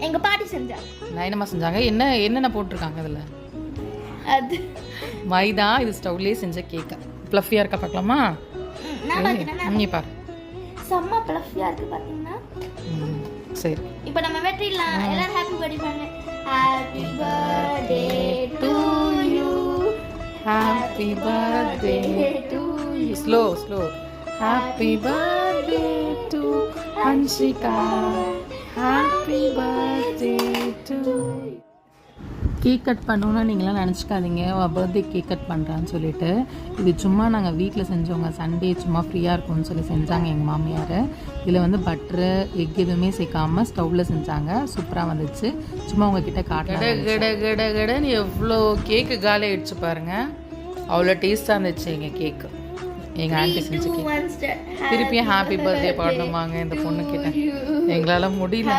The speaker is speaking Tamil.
எங்கள் பாட்டி செஞ்சாங்க. நான் என்னம்மா செஞ்சாங்க? என்னென்ன போட்டிருக்காங்க அதில்? அது மைதா. இது ஸ்டவ்லேயே செஞ்ச கேக்கு. ப்ளஃபியாக இருக்கா பார்க்கலாமா? நீ பாரு. செம்ம ப்ளஃபியாக இருக்குது பார்த்தீங்கன்னா. சரி, இப்போ நம்ம வெற்றிடலாம். எல்லாரும் ஹாப்பி பர்த்டே பண்ணுங்க. Happy birthday to you. Happy birthday to you. Slow. Happy birthday to Hanshika. Happy birthday to. Cake cut பண்ணோன்னா நீங்களாம் நினச்சிக்காதீங்க பர்த்டே கேக் கட் பண்ணுறான்னு சொல்லிட்டு. இது சும்மா நாங்கள் வீட்டில் செஞ்சவங்க. சண்டே சும்மா ஃப்ரீயாக இருக்கும்னு சொல்லி செஞ்சாங்க எங்கள் மாமியார். இதில் வந்து பட்டரு எக் எதுவுமே சேர்க்காமல் ஸ்டவ்வில் செஞ்சாங்க. சூப்பராக வந்துச்சு. சும்மா உங்ககிட்ட காட்டுன்னு எவ்வளோ கேக்கு காலி ஆகிடுச்சு பாருங்கள். அவ்வளோ டேஸ்ட்டாக இருந்துச்சு எங்கள் கேக்கு. எங்கள் ஆண்டி செஞ்ச கேக். திருப்பியும் ஹாப்பி பர்த்டே பாடணுமாங்க இந்த பொண்ணுக்கிட்ட. எங்களால் முடியல.